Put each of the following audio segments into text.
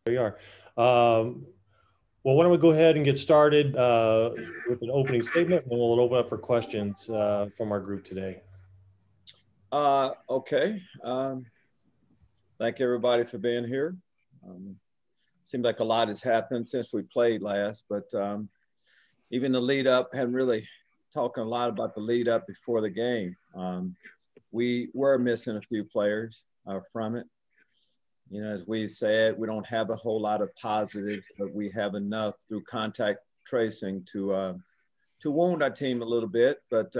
we are. Well, why don't we go ahead and get started with an opening statement, and then we'll open up for questions from our group today. Okay. Thank everybody for being here. Seems like a lot has happened since we played last, but even the lead up, hadn't really talking a lot about the lead up before the game. We were missing a few players from it. You know, as we said, we don't have a whole lot of positives, but we have enough through contact tracing to wound our team a little bit. But,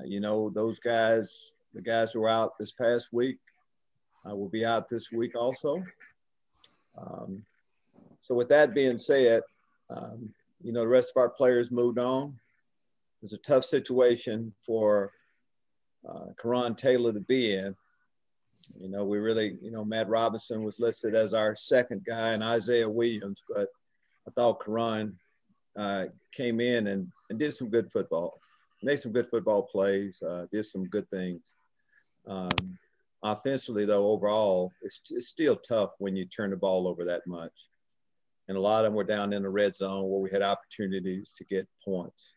you know, those guys, the guys who were out this past week will be out this week also. So with that being said, you know, the rest of our players moved on. It's a tough situation for Karan Taylor to be in. You know, we really, you know, Matt Robinson was listed as our second guy and Isaiah Williams, but I thought Karan came in and did some good football, made some good football plays, did some good things. Offensively, though, overall, it's still tough when you turn the ball over that much. And a lot of them were down in the red zone where we had opportunities to get points.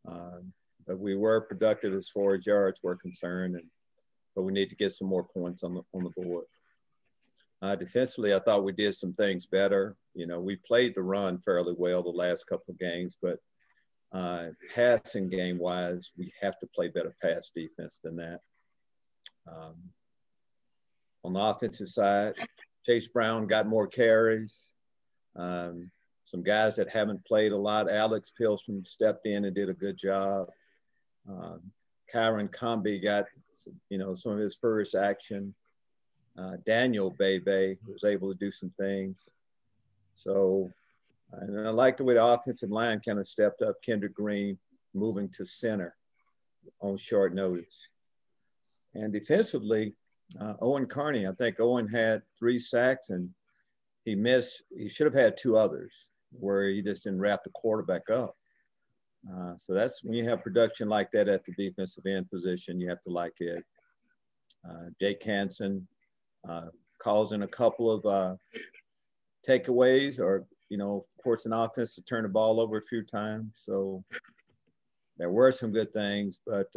But we were productive as far as yards were concerned, but we need to get some more points on the board. Defensively, I thought we did some things better. You know, we played the run fairly well the last couple of games, but passing game-wise, we have to play better pass defense than that. On the offensive side, Chase Brown got more carries. Some guys that haven't played a lot, Alex Pihlstrom stepped in and did a good job. Kyron Comby got, you know, some of his first action. Daniel Bebe was able to do some things. So, and I like the way the offensive line kind of stepped up. Kendrick Green moving to center on short notice. And defensively, Owen Carney, I think Owen had 3 sacks and he should have had 2 others where he just didn't wrap the quarterback up. So that's when you have production like that at the defensive end position, you have to like it. Jake Hansen calls in a couple of takeaways or, you know, forced an offense to turn the ball over a few times. So there were some good things, but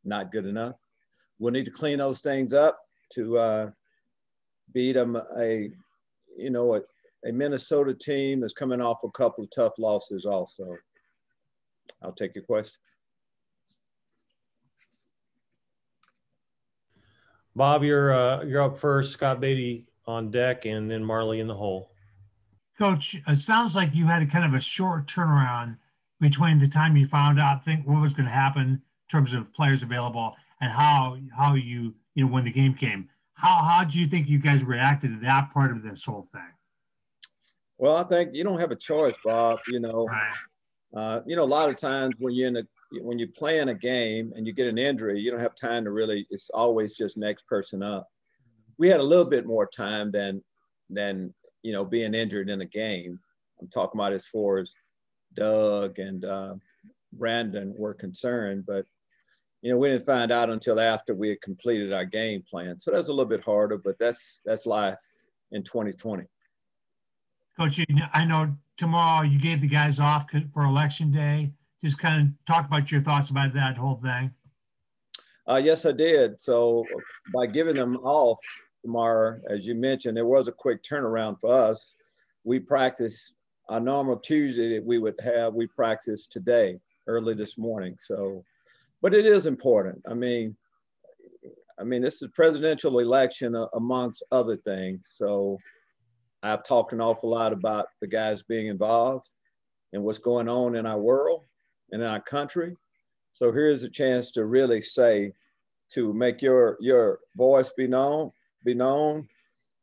not good enough. We'll need to clean those things up to beat them a Minnesota team that's coming off a couple of tough losses also. I'll take your question. Bob, you're up first. Scott Beatty on deck, and then Marley in the hole. Coach, it sounds like you had a kind of a short turnaround between the time you found out what was going to happen in terms of players available and how you when the game came. How do you think you guys reacted to that part of this whole thing? Well, I think you don't have a choice, Bob. You know, right. You know, a lot of times when you play in a game and you get an injury, you don't have time to really. It's always just next person up. We had a little bit more time than you know being injured in a game. I'm talking about as far as Doug and Brandon were concerned, but you know we didn't find out until after we had completed our game plan. So that's a little bit harder, but that's life in 2020. Coach, I know tomorrow you gave the guys off for election day. Just kind of talk about your thoughts about that whole thing. Yes, I did. So by giving them off tomorrow, as you mentioned, there was a quick turnaround for us. We practiced our normal Tuesday that we would have. We practiced today, early this morning. So, but it is important. I mean, this is presidential election amongst other things. So I've talked an awful lot about the guys being involved and what's going on in our world and in our country. So here's a chance to really say, to make your voice be known,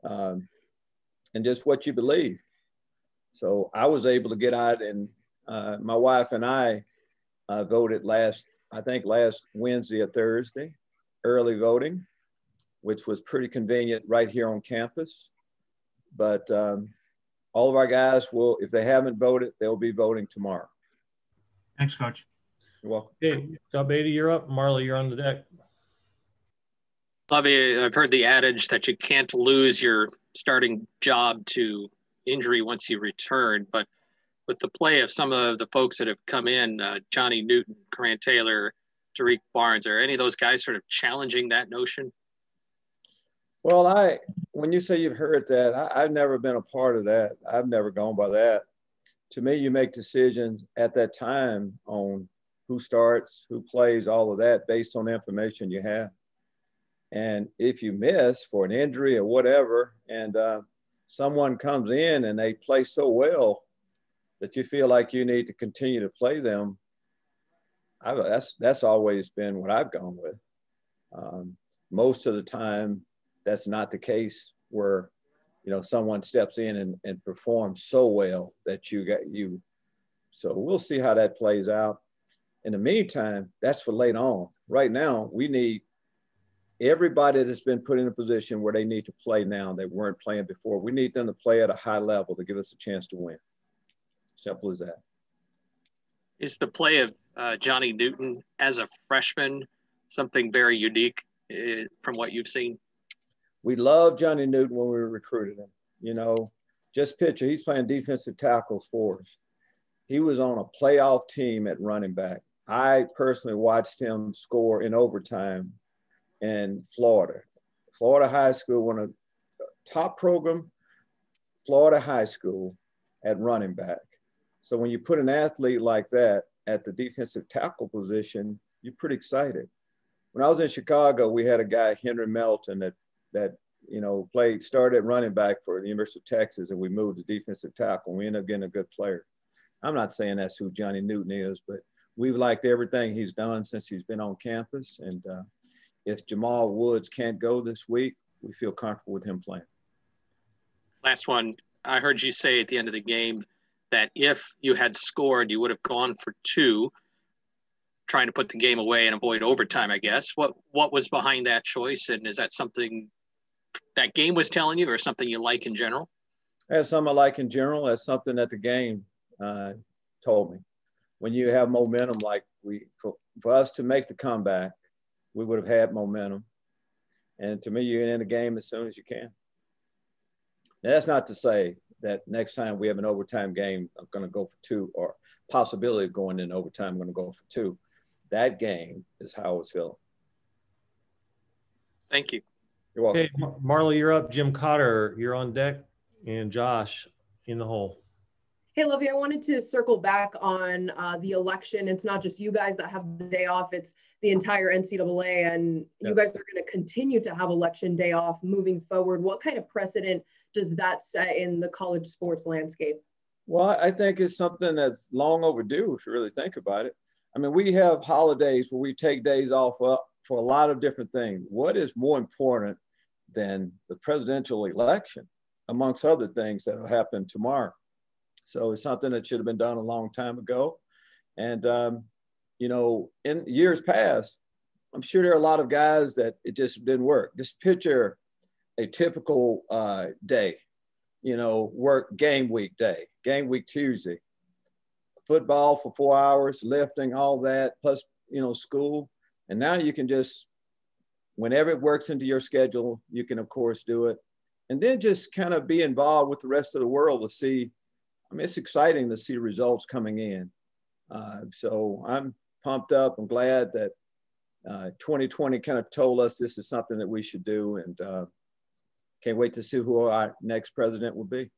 and just what you believe. So I was able to get out, and my wife and I voted last Wednesday or Thursday, early voting, which was pretty convenient right here on campus. But all of our guys will, if they haven't voted, they'll be voting tomorrow. Thanks, Coach. You're welcome. Okay, Scott Beatty, you're up. Marley, you're on the deck. Lovie, I've heard the adage that you can't lose your starting job to injury once he returned, but with the play of some of the folks that have come in, Johnny Newton, Grant Taylor, Tariq Barnes, are any of those guys sort of challenging that notion? Well, when you say you've heard that, I've never been a part of that. I've never gone by that. To me, you make decisions at that time on who starts, who plays, all of that based on the information you have. And if you miss for an injury or whatever, and someone comes in and they play so well that you feel like you need to continue to play them, that's always been what I've gone with. Most of the time, that's not the case where, you know, someone steps in and performs so well that you. So we'll see how that plays out. In the meantime, that's for later on. Right now, we need everybody that's been put in a position where they need to play now, they weren't playing before. We need them to play at a high level to give us a chance to win. Simple as that. Is the play of Johnny Newton as a freshman something very unique from what you've seen? We loved Johnny Newton when we recruited him. You know, just picture, he's playing defensive tackles for us. He was on a playoff team at running back. I personally watched him score in overtime in Florida. Florida High School, one of the top program, Florida High School at running back. So when you put an athlete like that at the defensive tackle position, you're pretty excited. When I was in Chicago, we had a guy, Henry Melton, that you know, started at running back for the University of Texas, and we moved to defensive tackle. And we ended up getting a good player. I'm not saying that's who Johnny Newton is, but we've liked everything he's done since he's been on campus. And if Jamal Woods can't go this week, we feel comfortable with him playing. Last one. I heard you say at the end of the game that if you had scored, you would have gone for 2, trying to put the game away and avoid overtime, I guess. What was behind that choice? And is that something that game was telling you, or something you like in general? That's something I like in general. That's something that the game told me. When you have momentum, like for us to make the comeback, we would have had momentum. And to me, you end the game as soon as you can. Now, that's not to say that next time we have an overtime game, I'm going to go for 2, or possibility of going in overtime, I'm going to go for 2. That game is how I was feeling. Thank you. You're welcome. Okay, Marla, you're up. Jim Cotter, you're on deck, and Josh in the hole. Hey, Lovie, I wanted to circle back on the election. It's not just you guys that have the day off. It's the entire NCAA, and you guys are going to continue to have election day off moving forward. What kind of precedent does that set in the college sports landscape? Well, I think it's something that's long overdue if you really think about it. I mean, we have holidays where we take days off for a lot of different things. What is more important than the presidential election, amongst other things that will happen tomorrow? So it's something that should have been done a long time ago. And, you know, in years past, I'm sure there are a lot of guys that it just didn't work. Just picture a typical day, you know, work game week day, game week Tuesday, football for 4 hours, lifting, all that, plus, you know, school. And now you can just, whenever it works into your schedule, you can, of course, do it. And then just kind of be involved with the rest of the world to see. I mean, it's exciting to see results coming in. So I'm pumped up. I'm glad that 2020 kind of told us this is something that we should do, and can't wait to see who our next president will be.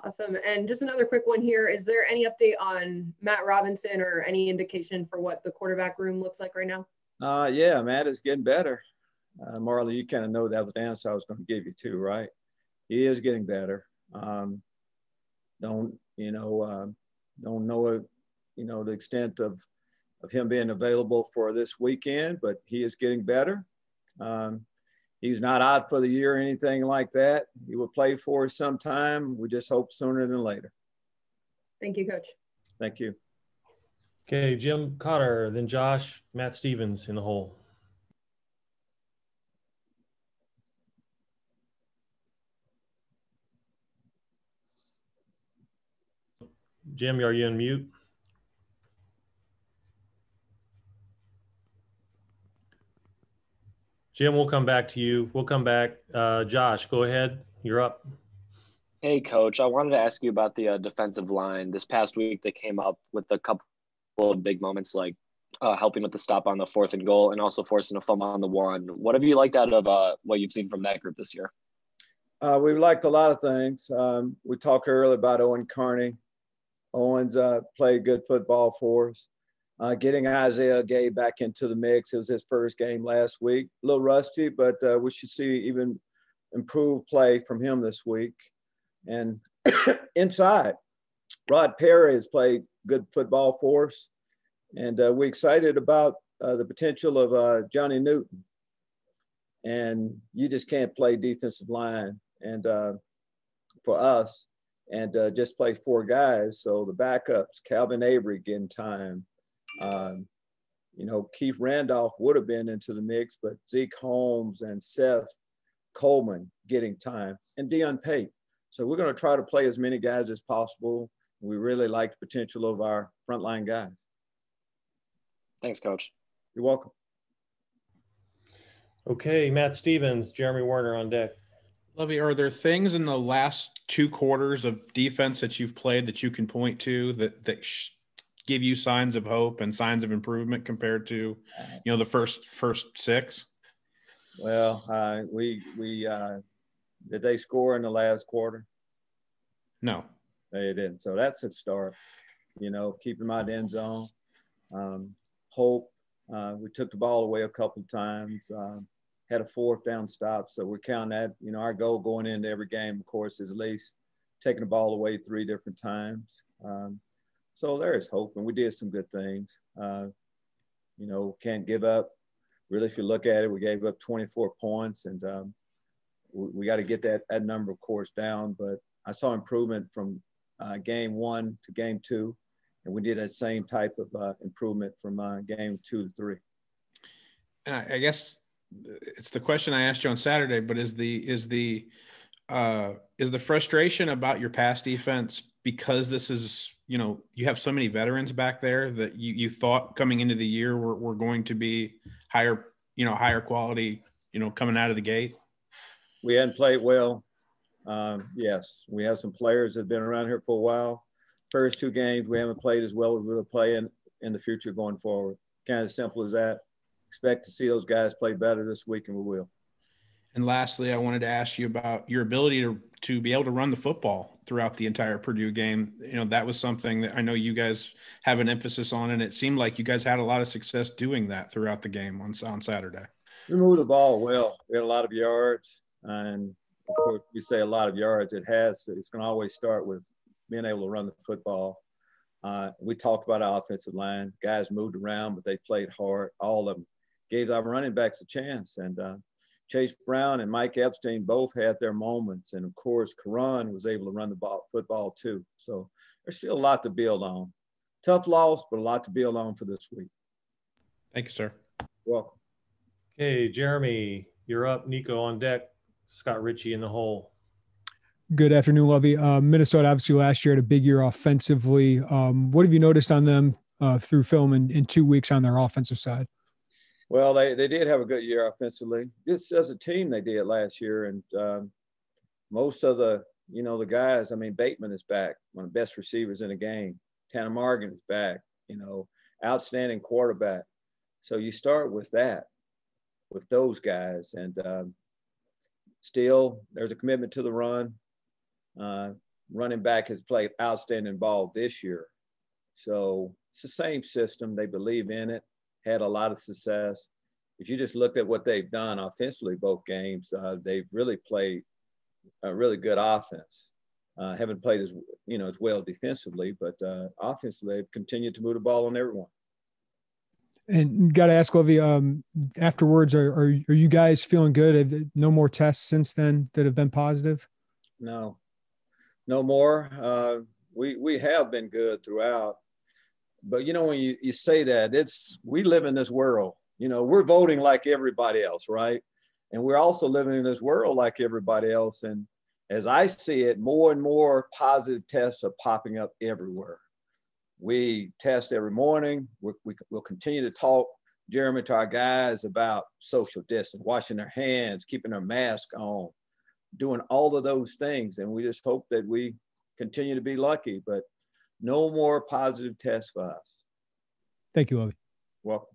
Awesome. And just another quick one here. Is there any update on Matt Robinson or any indication for what the quarterback room looks like right now? Yeah, Matt is getting better. Marla, you kind of know that was the answer I was going to give you too, right? He is getting better. Don't know, the extent of him being available for this weekend, but he is getting better. He's not out for the year or anything like that. He will play for us sometime. We just hope sooner than later. Thank you, Coach. Thank you. Okay, Jim Cotter, then Josh, Matt Stevens in the hole. Jim, are you on mute? Jim, we'll come back to you. We'll come back. Josh, go ahead. you're up. Hey, Coach. I wanted to ask you about the defensive line. This past week, they came up with a couple of big moments, like helping with the stop on the 4th and goal and also forcing a fumble on the 1. What have you liked out of what you've seen from that group this year? We've liked a lot of things. We talked earlier about Owen Carney. Owen's played good football for us. Getting Isaiah Gay back into the mix. It was his first game last week. A little rusty, but we should see even improved play from him this week. And inside, Rod Perry has played good football for us. And we're excited about the potential of Johnny Newton. And you just can't play defensive line and for us and just play 4 guys. So the backups, Calvin Avery getting time. Keith Randolph would have been into the mix, but Zeke Holmes and Seth Coleman getting time, and Deion Pate. So we're going to try to play as many guys as possible. We really like the potential of our frontline guys. Thanks, Coach. You're welcome. Okay, Matt Stevens, Jeremy Warner on deck. Lovie, are there things in the last 2 quarters of defense that you've played that you can point to that give you signs of hope and signs of improvement compared to, the first 6? Well, we did they score in the last quarter? No, they didn't. So that's a start. Keep them out of the end zone. Hope. We took the ball away a couple of times. Had a 4th down stop. So we're counting that. Our goal going into every game, of course, is at least taking the ball away 3 different times. So there is hope, and we did some good things. Can't give up. Really, if you look at it, we gave up 24 points, and we got to get that number, of course, down. But I saw improvement from game 1 to game 2, and we did that same type of improvement from game 2 to 3. And I guess it's the question I asked you on Saturday, but is the frustration about your pass defense because this is, you have so many veterans back there that you thought coming into the year were going to be higher quality, coming out of the gate? We hadn't played well. Yes, we have some players that have been around here for a while. First 2 games, we haven't played as well as we'll play in the future going forward. Kind of as simple as that. Expect to see those guys play better this week, and we will. And lastly, I wanted to ask you about your ability to be able to run the football throughout the entire Purdue game. That was something that I know you guys have an emphasis on, and it seemed like you guys had a lot of success doing that throughout the game on Saturday. We moved the ball well. We had a lot of yards, and of course, we say a lot of yards. It's going to always start with being able to run the football. We talked about our offensive line. Guys moved around, but they played hard. All of them gave our running backs a chance. And Chase Brown and Mike Epstein both had their moments. And, of course, Karan was able to run the football too. So there's still a lot to build on. Tough loss, but a lot to build on for this week. Thank you, sir. You're welcome. Okay, Jeremy, you're up. Nico on deck. Scott Ritchie in the hole. Good afternoon, Lovie. Minnesota obviously last year had a big year offensively. What have you noticed on them through film in 2 weeks on their offensive side? Well, they did have a good year offensively. Just as a team, they did last year. And most of the guys, Bateman is back, one of the best receivers in the game. Tanner Morgan is back, outstanding quarterback. So you start with that, with those guys. And still, there's a commitment to the run. Running back has played outstanding ball this year. So it's the same system. They believe in it. Had a lot of success. If you just looked at what they've done offensively, both games, they've really played a really good offense. Haven't played as well defensively, but offensively they've continued to move the ball on everyone. And got to ask, Lovie, afterwards, are you guys feeling good? No more tests since then that have been positive? No more. We have been good throughout. But, when you say that, we live in this world. We're voting like everybody else, right? And we're also living in this world like everybody else. And as I see it, more and more positive tests are popping up everywhere. We test every morning. We'll continue to talk, Jeremy, to our guys about social distance, washing their hands, keeping their mask on. doing all of those things. And we just hope that we continue to be lucky, but no more positive tests for us. Thank you, Lovie. Welcome.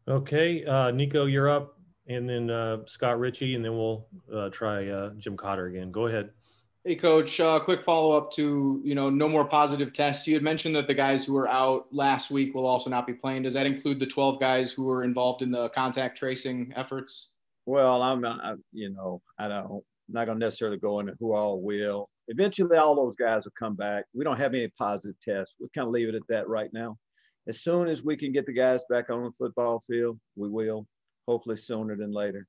Okay, Nico, you're up, and then Scott Ritchie, and then we'll try Jim Cotter again. Go ahead. Hey, Coach, quick follow-up to, no more positive tests. You had mentioned that the guys who were out last week will also not be playing. Does that include the 12 guys who were involved in the contact tracing efforts? Well, I'm not going to necessarily go into who all will. Eventually, all those guys will come back. We don't have any positive tests. We'll kind of leave it at that right now. As soon as we can get the guys back on the football field, we will, hopefully sooner than later.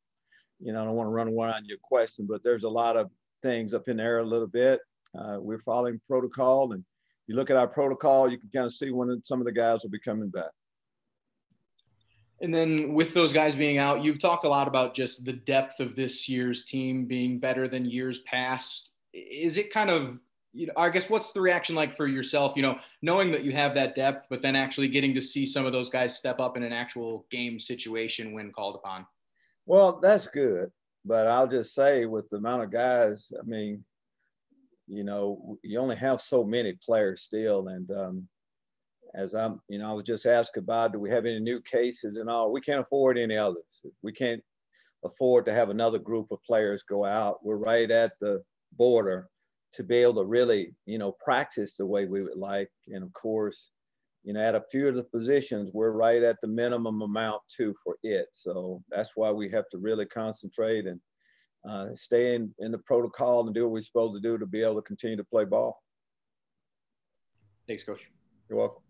I don't want to run around your question, but there's a lot of things up in the air a little bit. We're following protocol, and you look at our protocol, you can kind of see when some of the guys will be coming back. And then with those guys being out, you've talked a lot about just the depth of this year's team being better than years past. Is it kind of, I guess, what's the reaction like for yourself, knowing that you have that depth, but then actually getting to see some of those guys step up in an actual game situation when called upon? Well, that's good. But I'll just say, with the amount of guys, I mean, you only have so many players still. And as I was just asked about, do we have any new cases and all? We can't afford any others. We can't afford to have another group of players go out. We're right at the border to be able to really, practice the way we would like. And of course, at a few of the positions, we're right at the minimum amount too for it. So that's why we have to really concentrate and stay in the protocol and do what we're supposed to do to be able to continue to play ball. Thanks, Coach. You're welcome.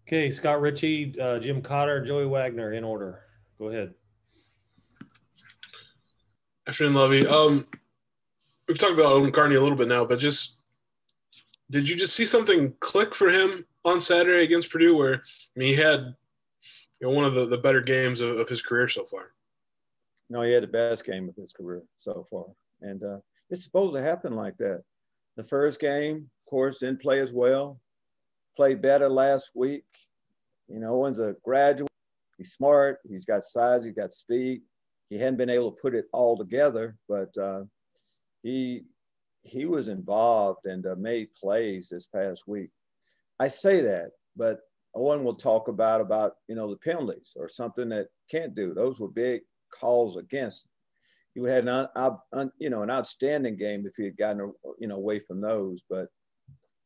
Okay, Scott Ritchie, Jim Cotter, Joey Wagner in order. Go ahead. Afternoon, Lovie. We've talked about Owen Carney a little bit now, but did you just see something click for him on Saturday against Purdue where, he had, one of the better games of his career so far? No, he had the best game of his career so far. And it's supposed to happen like that. The first game, of course, didn't play as well. Played better last week. Owen's a graduate. He's smart. He's got size. He's got speed. He hadn't been able to put it all together, but he was involved and made plays this past week. I say that, but Owen will talk about the penalties or something that can't do. Those were big calls against him. He would have an outstanding game if he had gotten away from those. But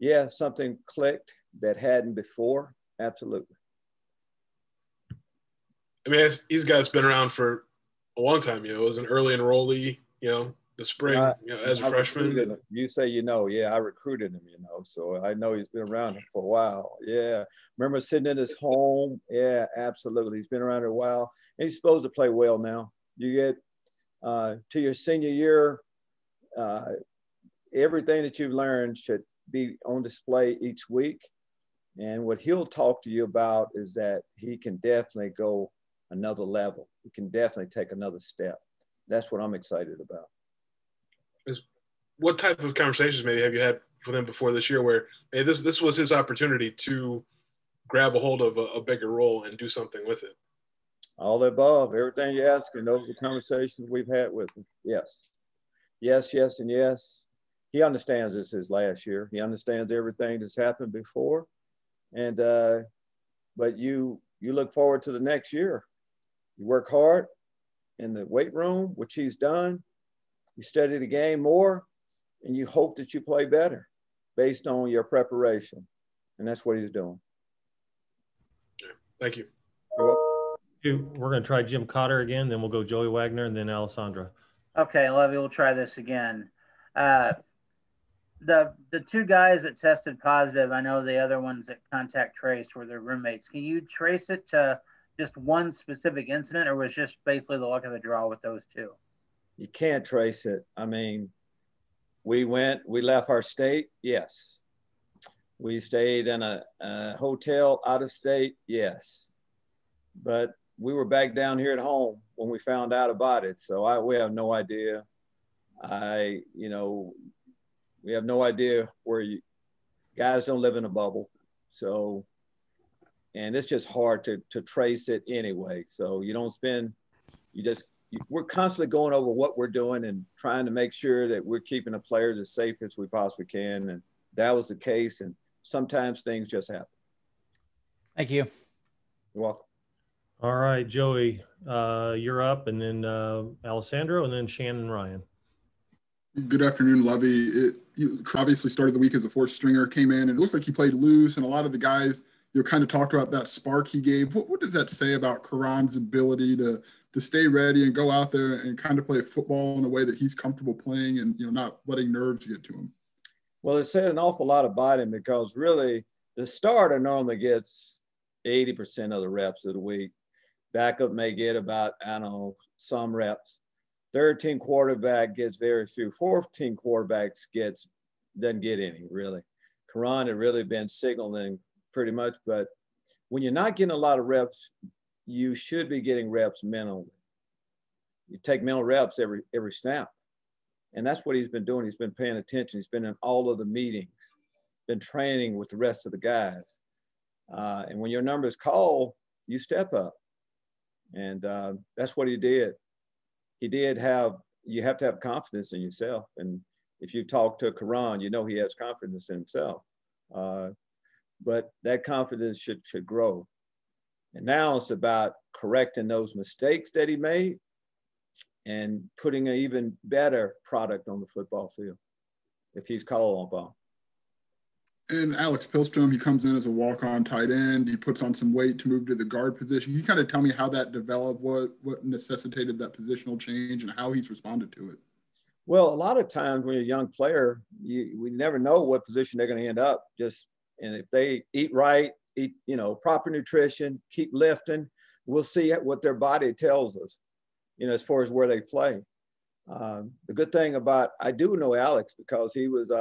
yeah, something clicked that hadn't before. Absolutely. I mean, these guys been around for a long time. It was an early enrollee. The spring, as a freshman. You say yeah, I recruited him. So I know he's been around for a while. Yeah, remember sitting in his home. Yeah, absolutely. He's been around a while. And he's supposed to play well now. You get to your senior year, everything that you've learned should be on display each week. And what he'll talk to you about is that he can definitely go another level. He can definitely take another step. That's what I'm excited about. What type of conversations maybe have you had with him before this year where this was his opportunity to grab a hold of a bigger role and do something with it? All the above, everything you ask, and those are conversations we've had with him. Yes, and yes. He understands this is last year. He understands everything that's happened before. And but you look forward to the next year. You work hard in the weight room, which he's done. You study the game more, and you hope that you play better based on your preparation. And that's what he's doing. Thank you. We're going to try Jim Cotter again, then we'll go Joey Wagner, and then Alessandra. Okay, Lovie, we'll try this again. The two guys that tested positive, I know the other ones that contact traced were their roommates. Can you trace it to just one specific incident, or was just basically the luck of the draw with those two? You can't trace it. I mean, we left our state, yes. We stayed in a hotel out of state, yes. But we were back down here at home when we found out about it. So we have no idea. We have no idea where guys don't live in a bubble. So, and it's just hard to trace it anyway. So you just we're constantly going over what we're doing and trying to make sure that we're keeping the players as safe as we possibly can. And that was the case. And sometimes things just happen. Thank you. You're welcome. All right, Joey, you're up, and then Alessandro, and then Shannon Ryan. Good afternoon, Lovie. You obviously started the week as a fourth stringer, came in, and it looks like he played loose, and a lot of the guys, kind of talked about that spark he gave. What does that say about Karan's ability to stay ready and go out there and kind of play football in a way that he's comfortable playing and, not letting nerves get to him? Well, it said an awful lot about him because really the starter normally gets 80% of the reps of the week. Backup may get about, some reps. 13 quarterback gets very few. 14 quarterbacks doesn't get any, really. Karan had really been signaling pretty much, but when you're not getting a lot of reps, you should be getting reps mentally. You take mental reps every snap. And that's what he's been doing. He's been paying attention. He's been in all of the meetings, been training with the rest of the guys. And when your number is called, you step up. And that's what he did. You have to have confidence in yourself. And if you talk to Karan, he has confidence in himself. But that confidence should grow. And now it's about correcting those mistakes that he made and putting an even better product on the football field if he's called upon. And Alex Pihlstrom, he comes in as a walk-on tight end. He puts on some weight to move to the guard position. Can you kind of tell me how that developed, what necessitated that positional change, and how he's responded to it? Well, a lot of times when you're a young player, we never know what position they're going to end up. And if they eat right, eat proper nutrition, keep lifting, we'll see what their body tells us, as far as where they play. The good thing I do know Alex because he was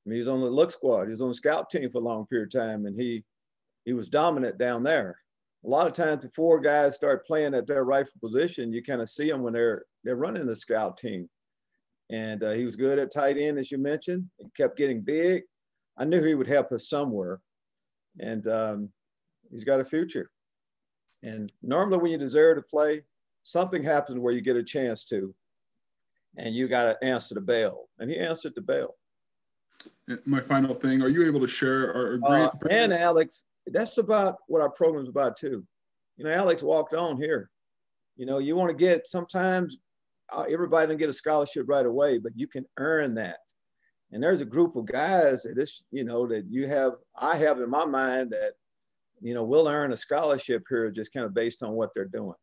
he was on the look squad. He was on the scout team for a long period of time, and he was dominant down there. A lot of times before guys start playing at their rightful position, you kind of see them when they're running the scout team. And he was good at tight end, as you mentioned. He kept getting big. I knew he would help us somewhere. And he's got a future. And normally when you deserve to play, something happens where you get a chance to, and you got to answer the bell. And he answered the bell. My final thing, are you able to share our and Alex, that's about what our program's about too. Alex walked on here. You want to get, sometimes everybody doesn't get a scholarship right away, but you can earn that. And there's a group of guys that I have in my mind that, will earn a scholarship here just kind of based on what they're doing.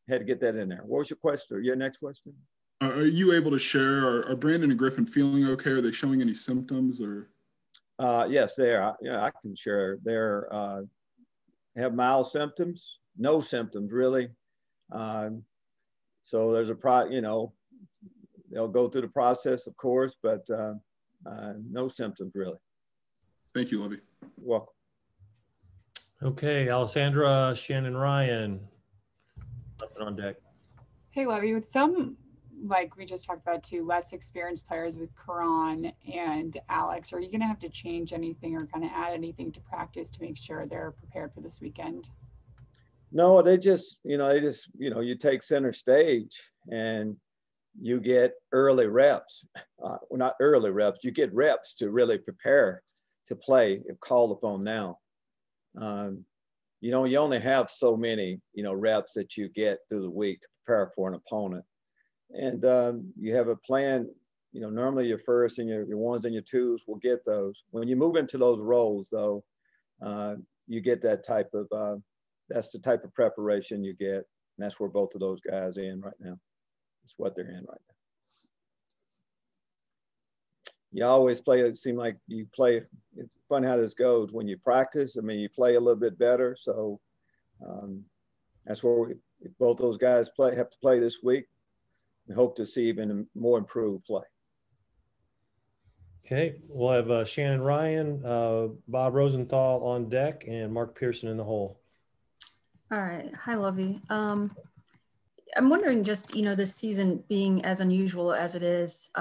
Had to get that in there. What was your question? Your next question? Are you able to share, are Brandon and Griffin feeling okay? Are they showing any symptoms or? Yes, they are. I can share. They're have mild symptoms, no symptoms really. So there's they'll go through the process, of course, but no symptoms really. Thank you, Lovie. You're welcome. Okay, Alessandra, Shannon Ryan, up and on deck. Hey, Lovie, with some, like we just talked about too, less experienced players with Karan and Alex, are you going to have to change anything or kind of add anything to practice to make sure they're prepared for this weekend? No, you take center stage and you get early reps. Well, not early reps, you get reps to really prepare to play if called upon now. You only have so many, reps that you get through the week to prepare for an opponent. And you have a plan, normally your first and your ones and your twos will get those. When you move into those roles though, you get that type of, that's the type of preparation you get. And that's where both of those guys are in right now. That's what they're in right now. You always play, it seems like you play, it's funny how this goes. When you practice, you play a little bit better. So that's where both those guys have to play this week. We hope to see even more improved play. Okay, we'll have Shannon Ryan, Bob Rosenthal on deck, and Mark Pearson in the hole. All right. Hi, Lovie. I'm wondering just, this season being as unusual as it is,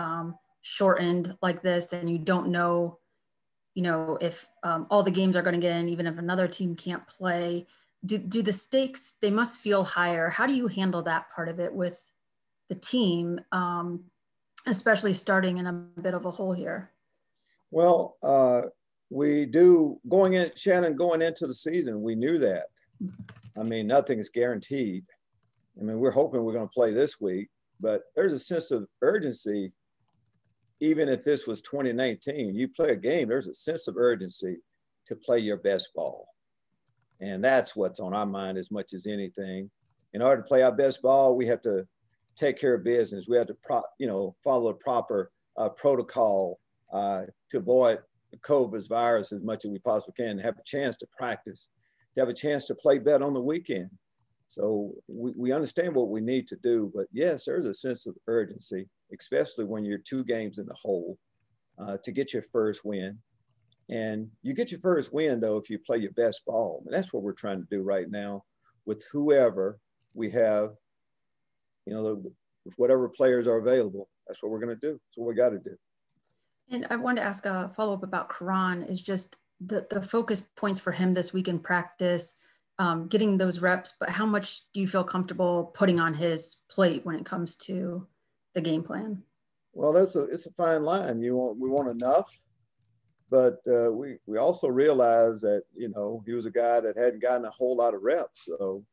shortened like this, and you don't know, if all the games are going to get in, even if another team can't play. Do the stakes, they must feel higher. How do you handle that part of it with the team, especially starting in a bit of a hole here? Well, we do going into the season, we knew that. I mean, nothing is guaranteed. I mean, we're hoping we're going to play this week, but there's a sense of urgency. Even if this was 2019, you play a game, there's a sense of urgency to play your best ball. And that's what's on our mind as much as anything. In order to play our best ball, we have to take care of business. We have to, follow a proper protocol to avoid the COVID virus as much as we possibly can, have a chance to practice, to have a chance to play better on the weekend. So we understand what we need to do, but yes, there's a sense of urgency, especially when you're 2 games in the hole, to get your first win. And you get your first win, though, if you play your best ball. And that's what we're trying to do right now with whoever we have, whatever players are available. That's what we're going to do. That's what we got to do. And I wanted to ask a follow-up about Karan, is just the focus points for him this week in practice, getting those reps, but how much do you feel comfortable putting on his plate when it comes to the game plan? Well, it's a fine line. We want enough, but we also realize that, he was a guy that hadn't gotten a whole lot of reps. So,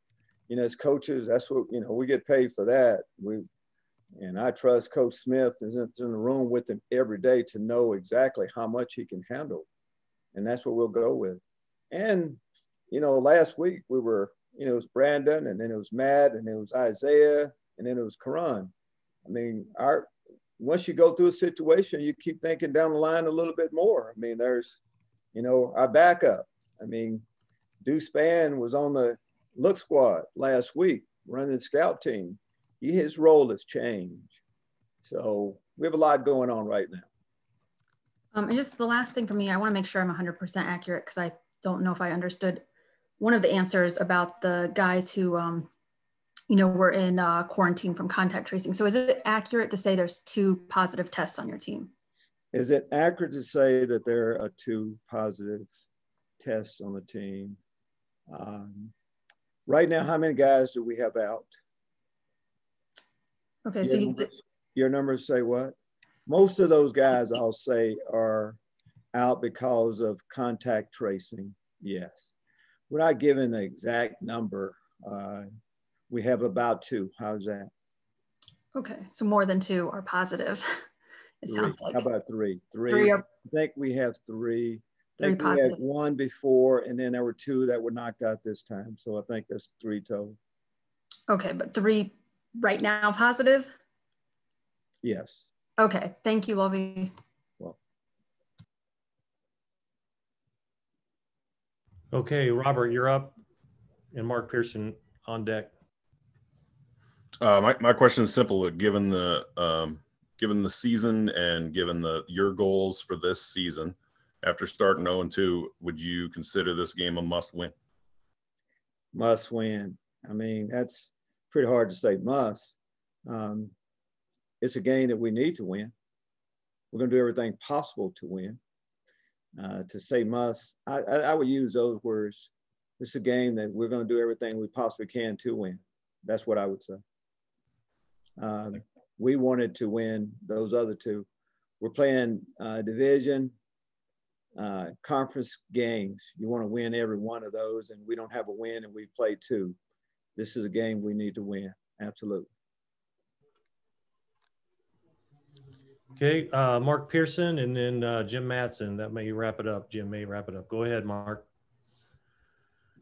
as coaches, that's what, we get paid for that. And I trust Coach Smith is in the room with him every day to know exactly how much he can handle. And that's what we'll go with. And, last week we were, it was Brandon, and then it was Matt, and then it was Isaiah, and then it was Karan. I mean, once you go through a situation, you keep thinking down the line a little bit more. I mean, there's, our backup. I mean, Deuce Spann was on the look squad last week, running the scout team. His role has changed. So we have a lot going on right now. And just the last thing for me, I want to make sure I'm 100% accurate, because I don't know if I understood one of the answers about the guys who, were in quarantine from contact tracing. So is it accurate to say there's 2 positive tests on your team? Is it accurate to say that there are 2 positive tests on the team? Right now, how many guys do we have out? Okay, so your numbers say what? Most of those guys, I'll say, are out because of contact tracing. Yes. We're not giving the exact number. We have about 2. How's that? Okay, so more than 2 are positive. It 3. sounds like. How about 3? 3 are, I think we have 3. I think 3 we had positive. 1 before, and then there were 2 that were knocked out this time. So I think that's 3 total. Okay, but 3 right now positive? Yes. Okay, thank you, Lovie. Well. Okay, Robert, you're up, and Mark Pearson on deck. My question is simple. Given the season and given your goals for this season, after starting 0-2, would you consider this game a must win? Must win. I mean, that's pretty hard to say must. It's a game that we need to win. We're going to do everything possible to win. To say must, I would use those words. It's a game that we're going to do everything we possibly can to win. That's what I would say. We wanted to win those other 2. We're playing division, conference games. You want to win every one of those, and we don't have a win, and we played 2. This is a game we need to win. Absolutely. Okay, Mark Pearson, and then Jim Matson. That may wrap it up. Jim may wrap it up. Go ahead, Mark.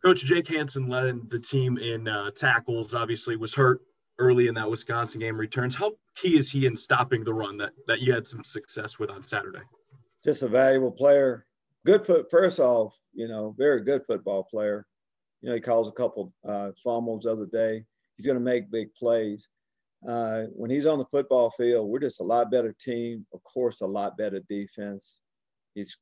Coach Jake Hansen led the team in tackles, obviously was hurt early in that Wisconsin game, returns. How key is he in stopping the run that you had some success with on Saturday? Just a valuable player. Good first off, very good football player. He calls a couple fumbles the other day. He's going to make big plays. When he's on the football field, we're just a lot better team. Of course, a lot better defense. It's,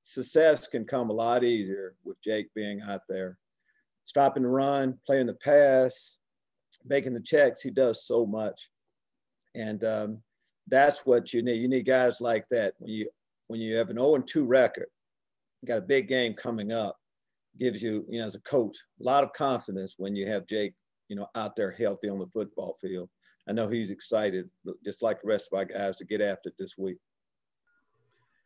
success can come a lot easier with Jake being out there. Stopping the run, playing the pass, making the checks. He does so much. And that's what you need. You need guys like that. When you have an 0-2 record, you got a big game coming up, gives you, as a coach, a lot of confidence when you have Jake out there healthy on the football field. I know he's excited, just like the rest of our guys, to get after it this week.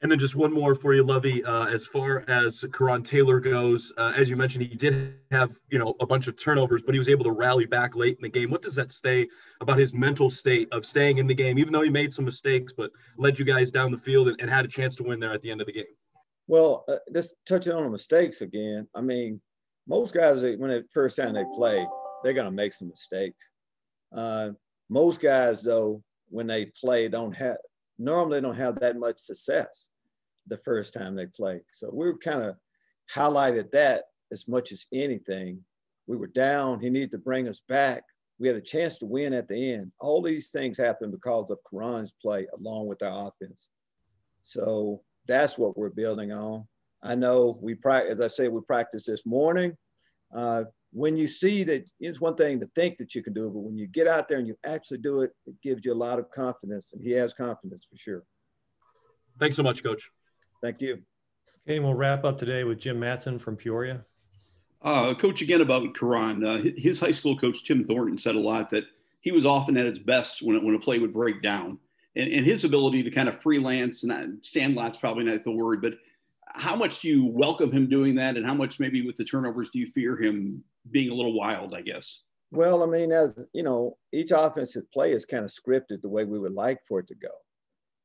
And then just one more for you, Lovie. As far as Karan Taylor goes, as you mentioned, he did have, a bunch of turnovers, but he was able to rally back late in the game. What does that say about his mental state of staying in the game, even though he made some mistakes, but led you guys down the field and had a chance to win there at the end of the game? Well, just touching on the mistakes again, I mean, most guys, when the first time they play, they're going to make some mistakes. Most guys, though, when they play, normally don't have that much success the first time they play. So we kind of highlighted that as much as anything. We were down. He needed to bring us back. We had a chance to win at the end. All these things happened because of Karan's play along with our offense. So that's what we're building on. I know as I said, we practiced this morning. When you see that, it's one thing to think that you can do it, but when you get out there and you actually do it, it gives you a lot of confidence, and he has confidence for sure. Thanks so much, Coach. Thank you. Okay, and we'll wrap up today with Jim Matson from Peoria. Coach, again about Karan, his high school coach, Tim Thornton, said a lot that he was often at his best when a play would break down. And his ability to kind of freelance, and stand-lot's probably not the word, but how much do you welcome him doing that, and how much maybe with the turnovers do you fear him being a little wild, I guess? Well, I mean, as you know, each offensive play is kind of scripted the way we would like for it to go,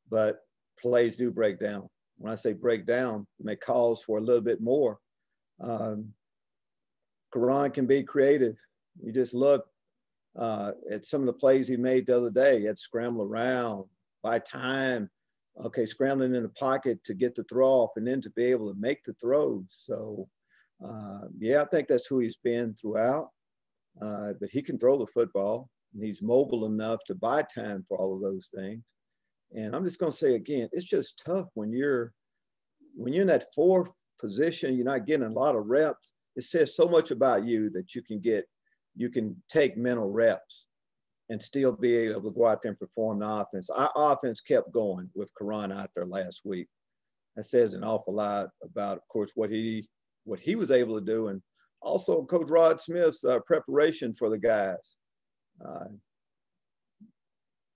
but plays do break down. When I say break down, it may cause for a little bit more. Karan can be creative. You just look at some of the plays he made the other day. He had to scramble around, by time, scrambling in the pocket to get the throw off and then to be able to make the throws. So, I think that's who he's been throughout. But he can throw the football, and he's mobile enough to buy time for all of those things. And I'm just going to say again, it's just tough when you're in that fourth position, you're not getting a lot of reps. It says so much about you that you can take mental reps and still be able to go out there and perform the offense. Our offense kept going with Karan out there last week. That says an awful lot about, of course, what he was able to do, and also Coach Rod Smith's preparation for the guys.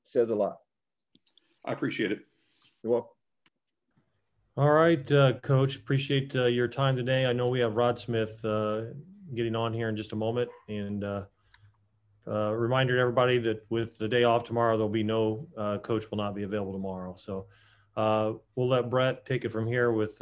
Says a lot. I appreciate it. You're welcome. All right, Coach, appreciate your time today. I know we have Rod Smith getting on here in just a moment, and reminder to everybody that with the day off tomorrow, there'll be Coach will not be available tomorrow. So we'll let Brett take it from here with